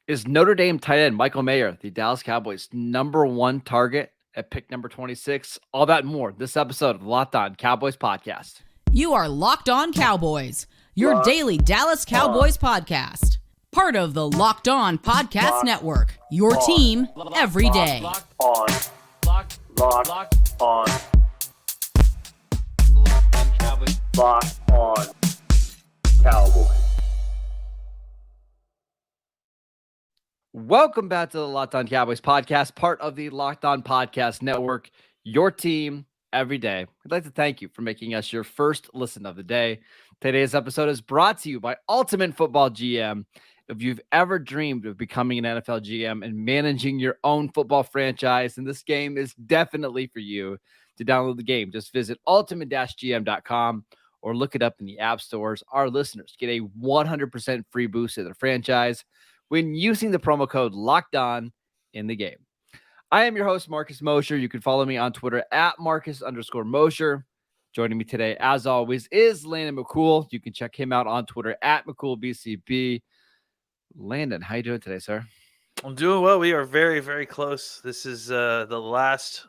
Is Notre Dame tight end Michael Mayer, the Dallas Cowboys' #1 target at pick number 26? All that and more this episode of the Locked On Cowboys podcast. You are Locked On Cowboys, your daily Dallas Cowboys podcast. Part of the Locked On Podcast Network, your team every day. Locked on Cowboys. Locked on Cowboys. Welcome back to the Locked On Cowboys podcast, part of the Locked On Podcast Network, your team every day. I'd like to thank you for making us your first listen of the day. Today's episode is brought to you by Ultimate Football GM. If you've ever dreamed of becoming an NFL GM and managing your own football franchise, then this game is definitely for you. To download the game, just visit ultimate-gm.com or look it up in the app stores. Our listeners get a 100% free boost to their franchise when using the promo code LOCKEDON in the game. I am your host, Marcus Mosher. You can follow me on Twitter at Marcus_Mosher. Joining me today, as always, is Landon McCool. You can check him out on Twitter at McCoolBCB. Landon, how you doing today, sir? I'm doing well. We are very, very close. This is the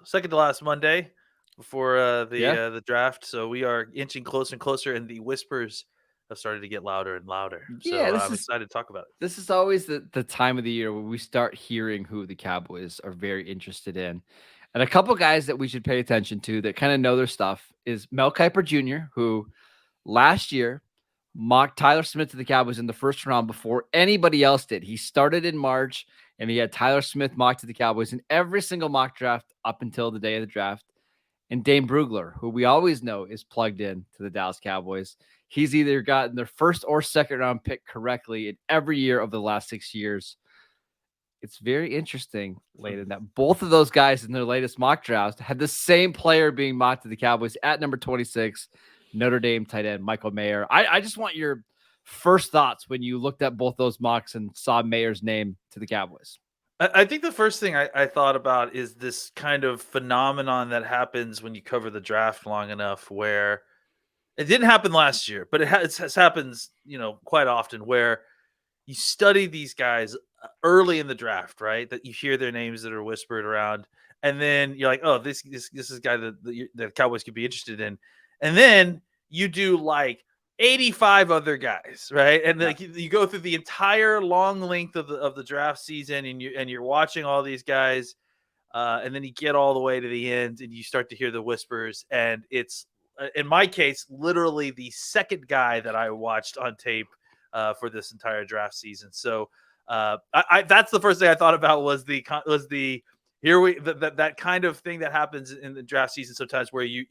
second to last Monday before the draft. So we are inching closer and closer, and the whispers have started to get louder and louder. So I'm excited to talk about it. This is always the time of the year where we start hearing who the Cowboys are very interested in. And a couple guys that we should pay attention to that kind of know their stuff is Mel Kiper Jr., who last year mocked Tyler Smith to the Cowboys in the first round before anybody else did. He started in March, and he had Tyler Smith mocked to the Cowboys in every single mock draft up until the day of the draft. And Dane Brugler, who we always know is plugged in to the Dallas Cowboys. He's either gotten their first or second round pick correctly in every year of the last 6 years. It's very interesting, Landon, that both of those guys in their latest mock drafts had the same player being mocked to the Cowboys at number 26, Notre Dame tight end Michael Mayer. I just want your first thoughts when you looked at both those mocks and saw Mayer's name to the Cowboys. I think the first thing I thought about is this kind of phenomenon that happens when you cover the draft long enough, where it didn't happen last year, but it happens, quite often, where you study these guys early in the draft, right? That you hear their names that are whispered around, and then you're like, oh, this is a guy that the Cowboys could be interested in, and then you do like 85 other guys, right? And like you go through the entire long length of the draft season, and you're watching all these guys, and then you get all the way to the end, and you start to hear the whispers, and it's, in my case, literally the second guy that I watched on tape for this entire draft season. So that's the first thing I thought about was that kind of thing that happens in the draft season sometimes, where you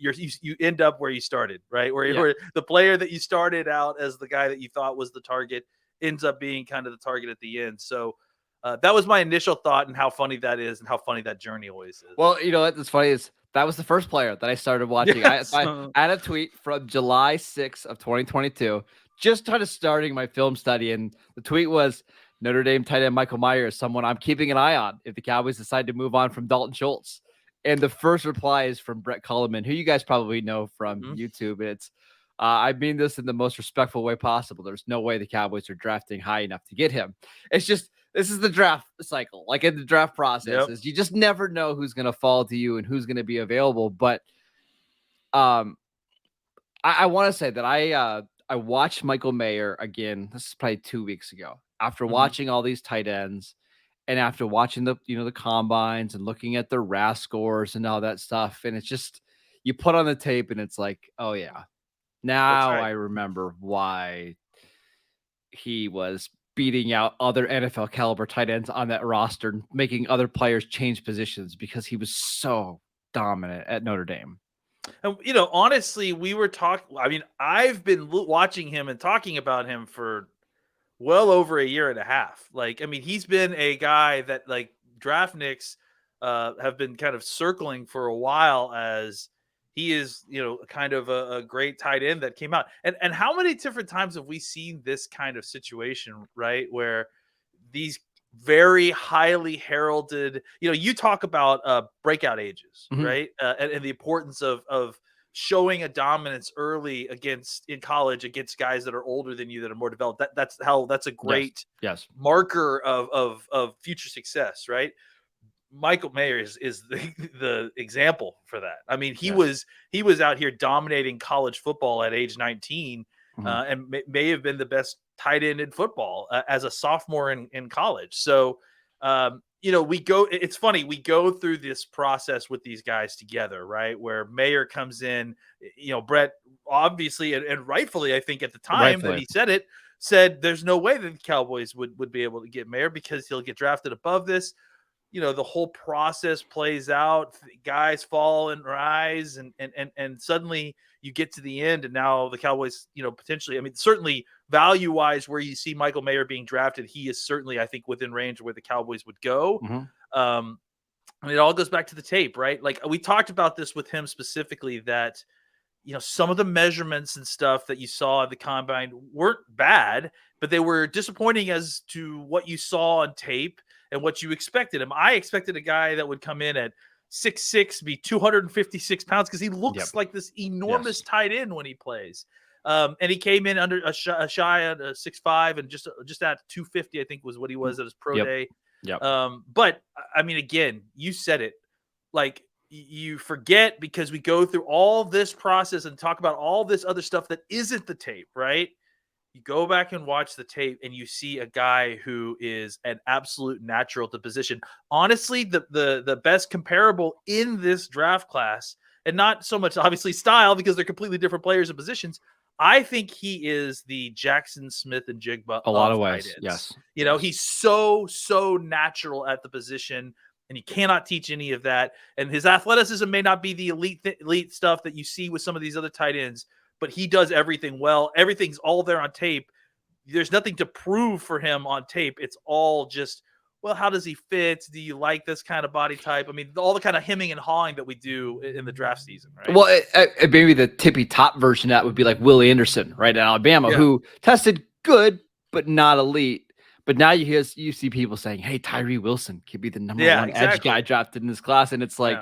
end up where you started, right? Where the player that you started out as the guy that you thought was the target ends up being kind of the target at the end. So that was my initial thought, and how funny that is, and how funny that journey always is. Well, you know what? What's funny is that was the first player that I started watching. Yes. I had a tweet from July 6th of 2022, just kind of starting my film study, and the tweet was, Notre Dame tight end Michael Mayer is someone I'm keeping an eye on if the Cowboys decide to move on from Dalton Schultz. And the first reply is from Brett Culliman, who you guys probably know from YouTube. It's, I mean this in the most respectful way possible. There's no way the Cowboys are drafting high enough to get him. It's just, this is the draft cycle. Like in the draft process, you just never know who's going to fall to you and who's going to be available. But I want to say that I watched Michael Mayer again. This is probably 2 weeks ago. After watching all these tight ends, and after watching the combines and looking at their RAS scores and all that stuff, and it's just, you put on the tape and it's like, oh yeah, now I remember why he was beating out other NFL caliber tight ends on that roster and making other players change positions, because he was so dominant at Notre Dame. And, honestly, we were talking, I've been watching him and talking about him for well over a year and a half. He's been a guy that draft nicks have been kind of circling for a while, as he is, kind of a great tight end that came out. And how many different times have we seen this kind of situation, right? Where these very highly heralded, you talk about breakout ages, right? And the importance of showing a dominance early in college against guys that are older than you, that are more developed. That's a great yes. marker of future success, right? Michael Mayer is the example for that. I mean, he was out here dominating college football at age 19, and may have been the best tight end in football as a sophomore in college. So, it's funny, we go through this process with these guys together, right? Where Mayer comes in, Brett obviously and rightfully, I think at the time that he said there's no way that the Cowboys would be able to get Mayer because he'll get drafted above this. The whole process plays out, guys fall and rise, and suddenly you get to the end, and now the Cowboys, potentially, I mean, certainly value wise, where you see Michael Mayer being drafted, he is certainly, I think, within range of where the Cowboys would go. It all goes back to the tape, right? Like, we talked about this with him specifically, that some of the measurements and stuff that you saw at the combine weren't bad, but they were disappointing as to what you saw on tape and what you expected him. I expected a guy that would come in at 6'6", be 256 pounds, because he looks like this enormous tight end when he plays. And he came in under a shy at 6'5", and just at 250, I think was what he was at his pro day. But I mean, again, you said it, like, you forget, because we go through all this process and talk about all this other stuff that isn't the tape, right? You go back and watch the tape and you see a guy who is an absolute natural to position. Honestly, the best comparable in this draft class, and not so much obviously style, because they're completely different players and positions. I think he is the Jackson Smith and Jigba a lot of ways. Yes. He's so natural at the position, and you cannot teach any of that. And his athleticism may not be the elite stuff that you see with some of these other tight ends, but he does everything well. Everything's all there on tape. There's nothing to prove for him on tape. It's all just, well, how does he fit? Do you like this kind of body type? I mean, all the kind of hemming and hawing that we do in the draft season, right? Well, maybe the tippy top version of that would be like Will Anderson, right, at Alabama, who tested good, but not elite. But now you see people saying, hey, Tyree Wilson could be the number one edge guy drafted in this class. And it's like,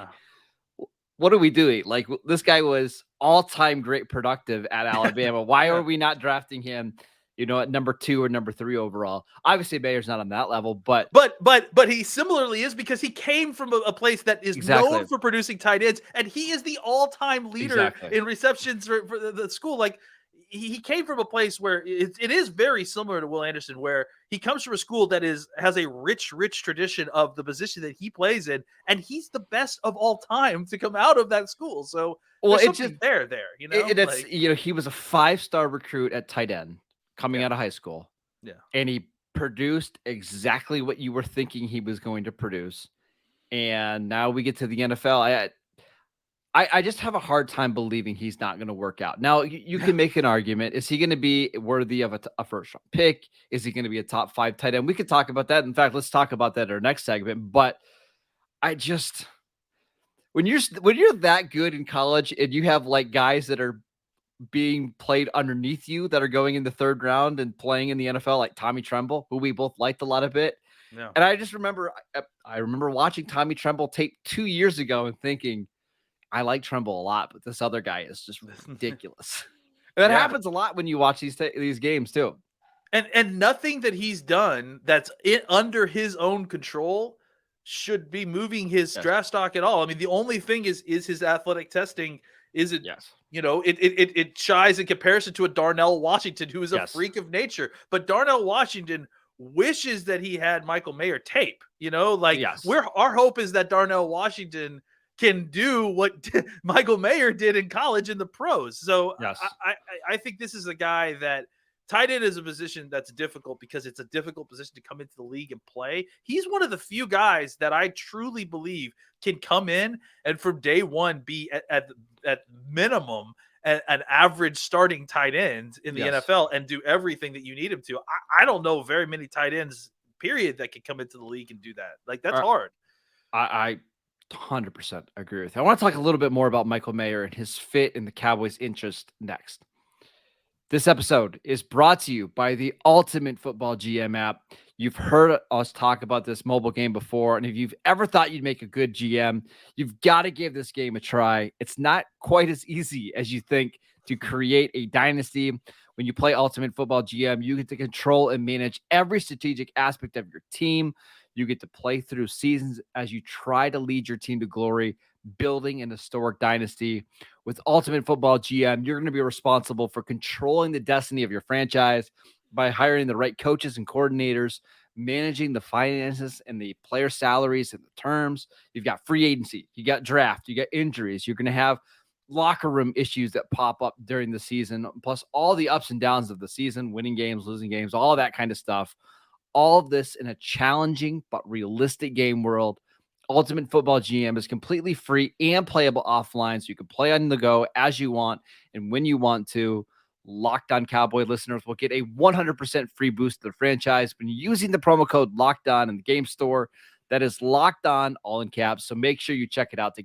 what are we doing? Like, this guy was all-time great productive at Alabama. Why are we not drafting him, at number 2 or number 3 overall? Obviously, Mayer's not on that level, but he similarly is, because he came from a place that is known for producing tight ends, and he is the all-time leader in receptions for the school. Like, he came from a place where it is very similar to Will Anderson, where he comes from a school that has a rich tradition of the position that he plays in, and he's the best of all time to come out of that school. So, it's just there, he was a 5-star recruit at tight end coming out of high school. Yeah. And he produced exactly what you were thinking he was going to produce. And now we get to the NFL. I just have a hard time believing he's not going to work out. Now, you can make an argument. Is he going to be worthy of a first-round pick? Is he going to be a top 5 tight end? We could talk about that. In fact, let's talk about that in our next segment. But when you're that good in college and you have like guys that are being played underneath you that are going in the 3rd round and playing in the NFL, like Tommy Tremble, who we both liked a lot of it. Yeah. And I just remember watching Tommy Tremble tape 2 years ago and thinking, I like Tremble a lot, but this other guy is just ridiculous. And that happens a lot when you watch these games too. And nothing that he's done that's under his own control should be moving his draft stock at all. I mean, the only thing is his athletic testing. Is it? Yes. It shies in comparison to a Darnell Washington, who is a freak of nature. But Darnell Washington wishes that he had Michael Mayer tape. Our hope is that Darnell Washington can do what Michael Mayer did in college in the pros. So I think this is a guy that tight end is a position that's difficult, because it's a difficult position to come into the league and play. He's one of the few guys that I truly believe can come in and from day one be at minimum an average starting tight end in the NFL and do everything that you need him to. I don't know very many tight ends, period, that can come into the league and do that. Like, that's hard. I 100% agree with you. I want to talk a little bit more about Michael Mayer and his fit in the Cowboys' interest next. This episode is brought to you by the Ultimate Football GM app. You've heard us talk about this mobile game before, and if you've ever thought you'd make a good GM, you've got to give this game a try. It's not quite as easy as you think to create a dynasty. When you play Ultimate Football GM, you get to control and manage every strategic aspect of your team. You get to play through seasons as you try to lead your team to glory, building an historic dynasty. With Ultimate Football GM, you're going to be responsible for controlling the destiny of your franchise by hiring the right coaches and coordinators, managing the finances and the player salaries and the terms. You've got free agency, you got draft, you got injuries. You're going to have locker room issues that pop up during the season, plus all the ups and downs of the season, winning games, losing games, all that kind of stuff. All of this in a challenging but realistic game world. Ultimate Football GM is completely free and playable offline, so you can play on the go as you want and when you want to. Locked On Cowboy listeners will get a 100% free boost to the franchise when using the promo code Locked On in the game store. That is Locked On, all in caps. So make sure you check it out.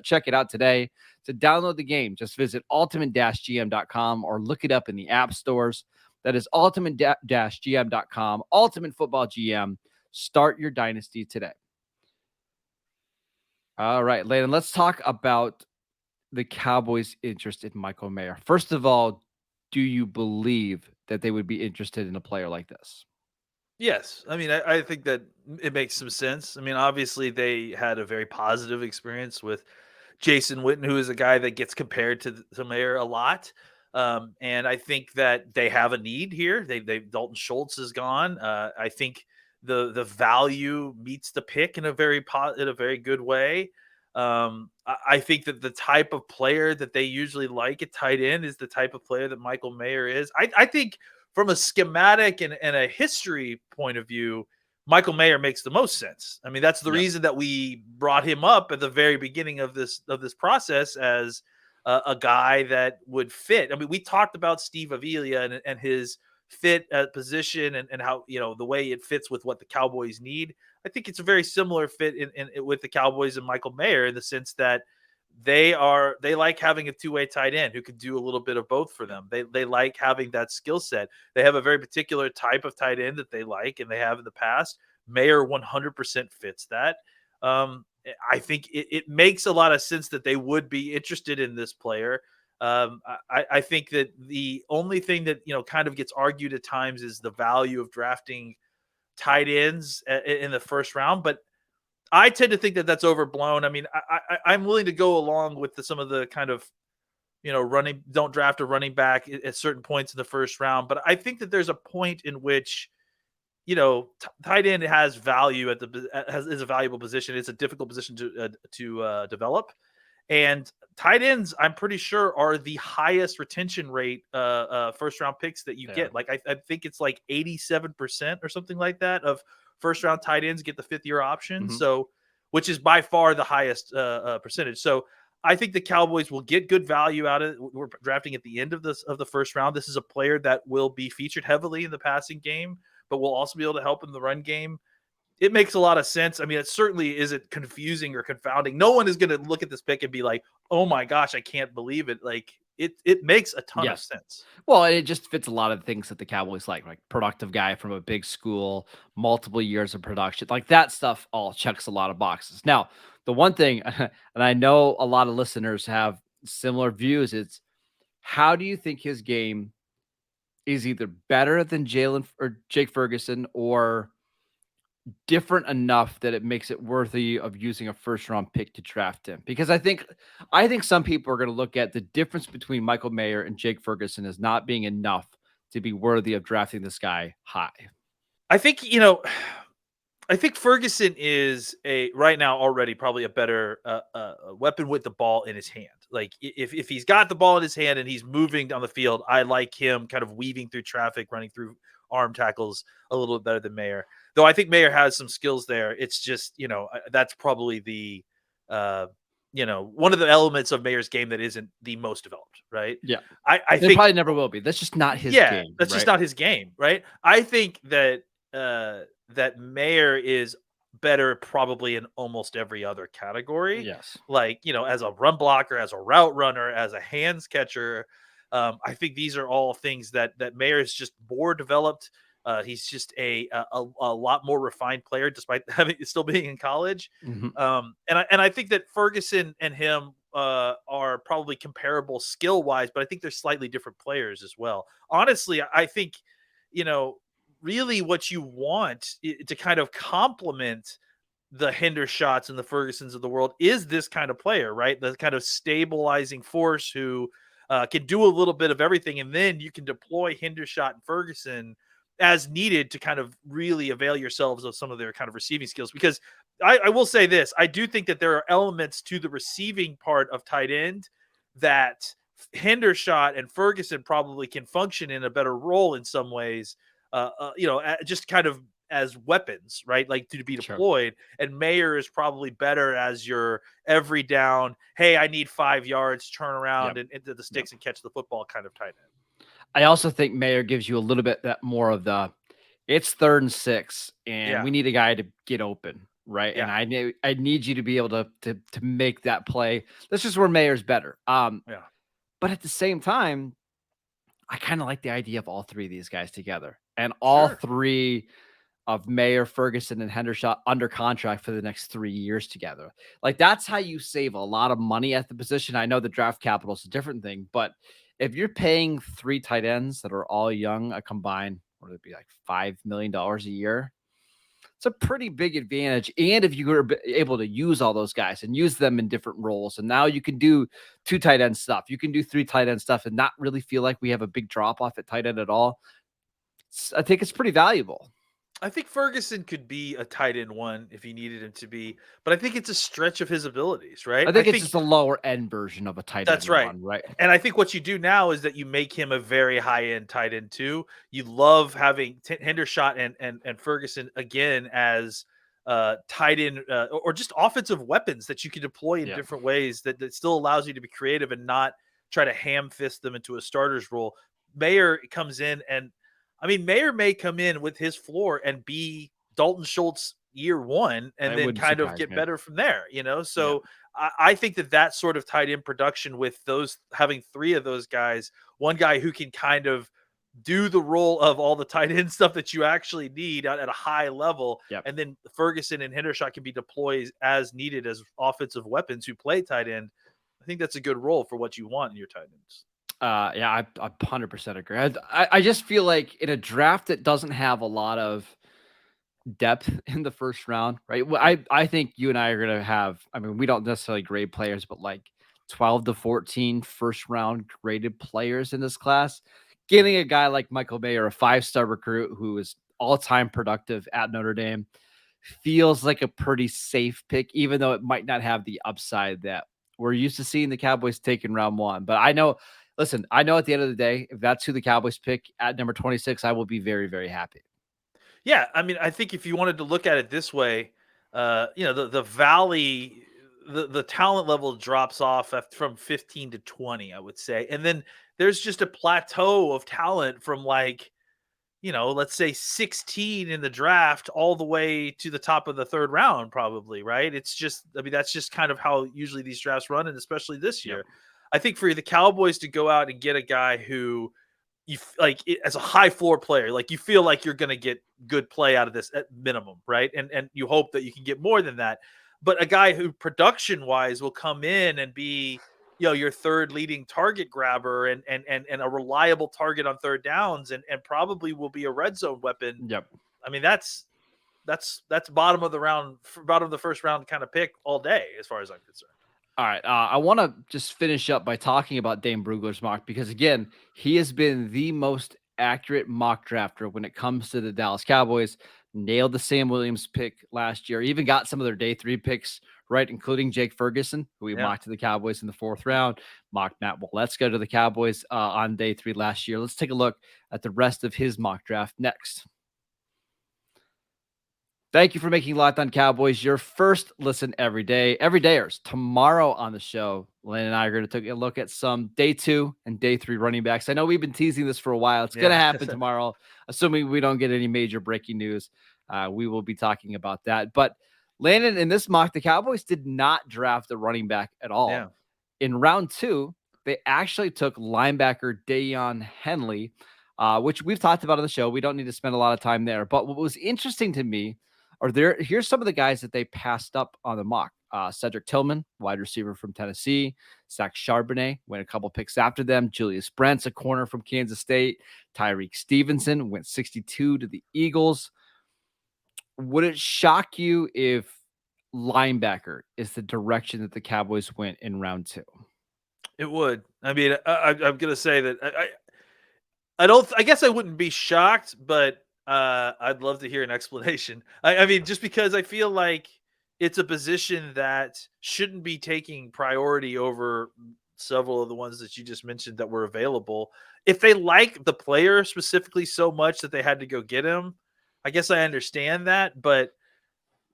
Check it out today. To download the game, just visit ultimate-gm.com or look it up in the app stores. That is ultimate-gm.com. Ultimate Football GM. Start your dynasty today. All right, Landon, let's talk about the Cowboys' interest in Michael Mayer. First of all, do you believe that they would be interested in a player like this? Yes. I mean, I think that it makes some sense. I mean, obviously, they had a very positive experience with Jason Witten, who is a guy that gets compared to Mayer a lot. And I think that they have a need here. They Dalton Schultz is gone. I think the value meets the pick in a very good way. I think that the type of player that they usually like at tight end is the type of player that Michael Mayer is. I think from a schematic and a history point of view, Michael Mayer makes the most sense. I mean, that's the reason that we brought him up at the very beginning of this process as a guy that would fit. I mean, we talked about Steve Avila and his fit at position and how, the way it fits with what the Cowboys need. I think it's a very similar fit in with the Cowboys and Michael Mayer in the sense that they like having a two-way tight end who could do a little bit of both for them. They like having that skill set. They have a very particular type of tight end that they like and they have in the past. Mayer 100% fits that. I think it makes a lot of sense that they would be interested in this player. I think that the only thing that kind of gets argued at times is the value of drafting tight ends in the first round, but I tend to think that that's overblown. I mean, I'm willing to go along with some of the kind of, don't draft a running back at certain points in the first round. But I think that there's a point in which, tight end has value is a valuable position. It's a difficult position to develop. And tight ends, I'm pretty sure, are the highest retention rate first round picks that you get. Like I think it's like 87% or something like that of first round tight ends get the 5th-year option. Mm-hmm. So, which is by far the highest percentage. So I think the Cowboys will get good value out of it. We're drafting at the end of the first round. This is a player that will be featured heavily in the passing game, but will also be able to help in the run game. It makes a lot of sense. I mean, it certainly isn't confusing or confounding. No one is going to look at this pick and be like, "Oh my gosh, I can't believe it!" Like it makes a ton of sense. Well, it just fits a lot of things that the Cowboys like productive guy from a big school, multiple years of production, like that stuff. All checks a lot of boxes. Now, the one thing, and I know a lot of listeners have similar views, it's how do you think his game is either better than Jalen or Jake Ferguson or different enough that it makes it worthy of using a first round pick to draft him? Because I think some people are going to look at the difference between Michael Mayer and Jake Ferguson as not being enough to be worthy of drafting this guy high. I think, I think Ferguson is right now already probably a better weapon with the ball in his hand. Like if he's got the ball in his hand and he's moving down the field, I like him kind of weaving through traffic, running through arm tackles a little bit better than Mayer. Though I think Mayer has some skills there. It's just, that's probably the, one of the elements of Mayer's game that isn't the most developed, right? Yeah. I think probably never will be. That's just not his game. That's just not his game, right? I think that that Mayer is better probably in almost every other category. Yes. Like, as a run blocker, as a route runner, as a hands catcher. I think these are all things that Mayer is just more developed. He's just a lot more refined player, despite still being in college. Mhm. And I think that Ferguson and him are probably comparable skill wise, but I think they're slightly different players as well. Honestly, I think, really what you want to kind of complement the Hendershots and the Fergusons of the world is this kind of player, right? The kind of stabilizing force who can do a little bit of everything, and then you can deploy Hendershot and Ferguson as needed to kind of really avail yourselves of some of their kind of receiving skills. Because I will say this, I do think that there are elements to the receiving part of tight end that Hendershot and Ferguson probably can function in a better role in some ways. Just kind of as weapons, right? Like to be Sure. deployed. And Mayer is probably better as your every down, hey, I need 5 yards, turn around and into the sticks and catch the football kind of tight end. I also think Mayer gives you a little bit that more of the it's 3rd and 6 and we need a guy to get open, right? Yeah. And I need you to be able to make that play. That's just where Mayer's better. Yeah. But at the same time, I kind of like the idea of all three of these guys together and all three of Mayer, Ferguson, and Hendershot under contract for the next 3 years together. Like that's how you save a lot of money at the position. I know the draft capital is a different thing, but if you're paying 3 tight ends that are all young, a combined, what would it be like $5 million a year? It's a pretty big advantage. And if you were able to use all those guys and use them in different roles, and now you can do 2 tight end stuff, you can do 3 tight end stuff and not really feel like we have a big drop off at tight end at all. I think it's pretty valuable. I think Ferguson could be a tight end one if he needed him to be, but I think it's a stretch of his abilities, right? I think it's just a lower end version of a tight end. That's right. One, right. And I think what you do now is that you make him a very high end tight end too. You love having Hendershot and Ferguson again as tight end or just offensive weapons that you can deploy in different ways that still allows you to be creative and not try to ham fist them into a starter's role. Mayer comes in and Mayer may come in with his floor and be Dalton Schultz year one and then kind of get better from there, So I think that sort of tight end production with those having 3 of those guys, one guy who can kind of do the role of all the tight end stuff that you actually need at a high level. And then Ferguson and Hendershot can be deployed as needed as offensive weapons who play tight end. I think that's a good role for what you want in your tight ends. I 100% agree. I just feel like in a draft that doesn't have a lot of depth in the first round, right? Well, I think you and I are going to have, we don't necessarily grade players, but like 12 to 14 first round graded players in this class. Getting a guy like Michael Mayer, a 5-star recruit who is all-time productive at Notre Dame, feels like a pretty safe pick, even though it might not have the upside that we're used to seeing the Cowboys take in round 1. But I know at the end of the day, if that's who the Cowboys pick at number 26, I will be very, very happy. Yeah, I think if you wanted to look at it this way, the valley, the talent level drops off from 15 to 20, I would say. And then there's just a plateau of talent from let's say 16 in the draft all the way to the top of the 3rd round, probably, right? It's just, that's just kind of how usually these drafts run, and especially this year. I think for the Cowboys to go out and get a guy who you like as a high floor player, like you feel like you're going to get good play out of this at minimum, right? And you hope that you can get more than that. But a guy who production wise will come in and be, your 3rd leading target grabber and a reliable target on 3rd downs and probably will be a red zone weapon. That's bottom of the first round kind of pick all day, as far as I'm concerned. All right. I want to just finish up by talking about Dane Brugler's mock, because again, he has been the most accurate mock drafter when it comes to the Dallas Cowboys. Nailed the Sam Williams pick last year, even got some of their day 3 picks right, including Jake Ferguson, who we mocked to the Cowboys in the 4th round, mocked Matt Waletzko to the Cowboys on day 3 last year. Let's take a look at the rest of his mock draft next. Thank you for making Locked On Cowboys your first listen every day. Everydayers, tomorrow on the show, Lane and I are going to take a look at some day 2 and day 3 running backs. I know we've been teasing this for a while. It's going to happen tomorrow, assuming we don't get any major breaking news. We will be talking about that. But Landon, in this mock, the Cowboys did not draft a running back at all. In round 2, they actually took linebacker Dayon Henley, which we've talked about on the show. We don't need to spend a lot of time there. But what was interesting to me here's some of the guys that they passed up on the mock. Cedric Tillman, wide receiver from Tennessee. Zach Charbonnet went a couple picks after them. Julius Brents, a corner from Kansas State. Tyreek Stevenson went 62 to the Eagles. Would it shock you if linebacker is the direction that the Cowboys went in round 2? It would. I mean, I'm going to say that I guess I wouldn't be shocked, but I'd love to hear an explanation. I mean, just because I feel like it's a position that shouldn't be taking priority over several of the ones that you just mentioned that were available. If they like the player specifically so much that they had to go get him, I guess I understand that, but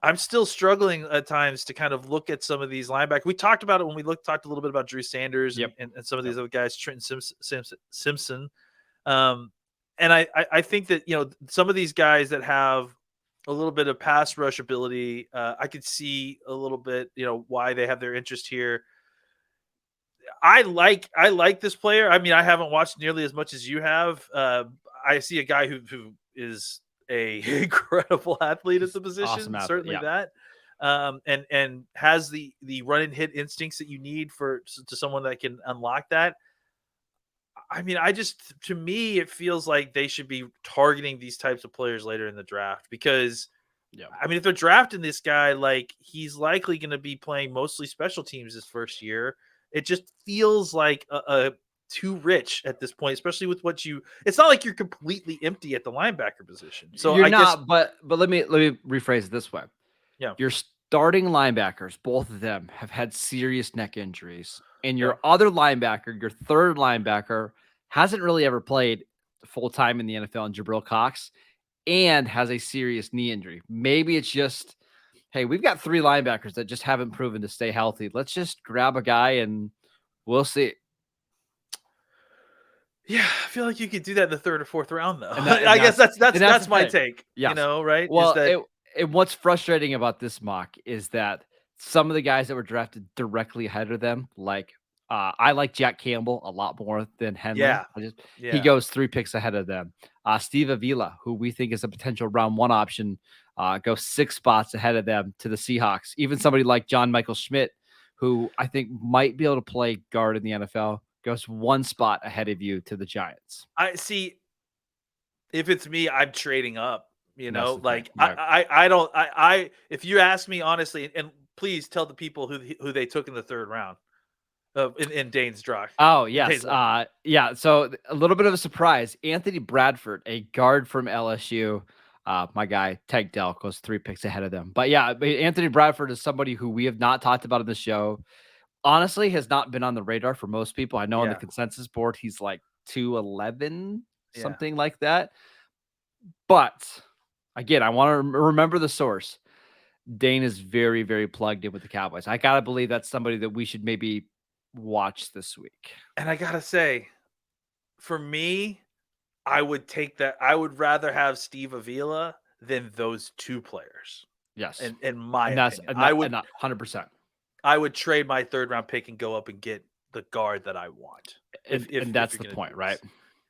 I'm still struggling at times to kind of look at some of these linebackers. We talked about it when we talked a little bit about Drew Sanders and some of these other guys, Trenton Simpson. And I think that, some of these guys that have a little bit of pass rush ability, I could see a little bit, why they have their interest here. I like this player. I mean, I haven't watched nearly as much as you have. I see a guy who is a incredible athlete at the position, awesome athlete, certainly that, and has the run and hit instincts that you need to someone that can unlock that. I mean, to me, it feels like they should be targeting these types of players later in the draft because, I mean, if they're drafting this guy, like he's likely going to be playing mostly special teams his first year. It just feels like a too rich at this point, especially with it's not like you're completely empty at the linebacker position. So you're not, but let me rephrase it this way. Yeah. Your starting linebackers, both of them have had serious neck injuries. And your other linebacker, your third linebacker, hasn't really ever played full-time in the NFL, in Jabril Cox, and has a serious knee injury. Maybe it's just, hey, we've got 3 linebackers that just haven't proven to stay healthy. Let's just grab a guy and we'll see. Yeah, I feel like you could do that in the 3rd or 4th round, though. I guess that's my take. Yes. Right? Well, what's frustrating about this mock is that some of the guys that were drafted directly ahead of them, like I like Jack Campbell a lot more than Henley. Yeah. He goes 3 picks ahead of them. Steve Avila, who we think is a potential round 1 option, goes 6 spots ahead of them to the Seahawks. Even somebody like John Michael Schmidt, who I think might be able to play guard in the NFL, goes 1 spot ahead of you to the Giants. I see. If it's me, I'm trading up. Like right. I don't. If you ask me honestly, and please tell the people who they took in the 3rd round, in Dane's draft. Oh yes, yeah. So a little bit of a surprise. Anthony Bradford, a guard from LSU. My guy Tank Dell goes 3 picks ahead of them. But yeah, Anthony Bradford is somebody who we have not talked about on the show. Honestly, has not been on the radar for most people. I know on the consensus board he's like 211, something like that. But again, I want to remember the source. Dane is very, very plugged in with the Cowboys. I gotta believe that's somebody that we should maybe watch this week. And I gotta say, for me, I would take that. I would rather have Steve Avila than those 2 players. Yes, in my opinion, I would 100%. I would trade my 3rd round pick and go up and get the guard that I want. And that's the point, right?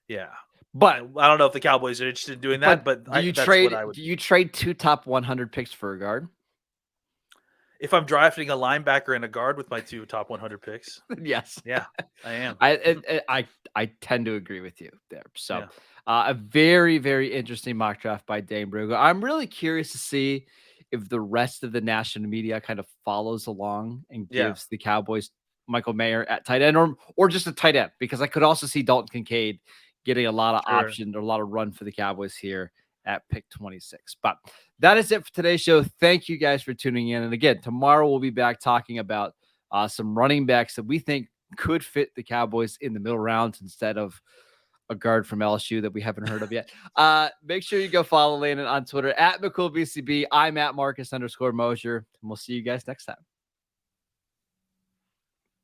Yeah. But I don't know if the Cowboys are interested in doing that, but do you trade 2 top 100 picks for a guard? If I'm drafting a linebacker and a guard with my 2 top 100 picks. Yes. Yeah, I am. I tend to agree with you there. So a very, very interesting mock draft by Dane Brugler. I'm really curious to see if the rest of the national media kind of follows along and gives the Cowboys Michael Mayer at tight end or just a tight end, because I could also see Dalton Kincaid getting a lot of options or a lot of run for the Cowboys here at pick 26. But that is it for today's show. Thank you guys for tuning in. And again, tomorrow we'll be back talking about some running backs that we think could fit the Cowboys in the middle rounds instead of a guard from LSU that we haven't heard of yet. Make sure you go follow Landon on Twitter at McCoolBCB. I'm at Marcus _Mosher. And we'll see you guys next time.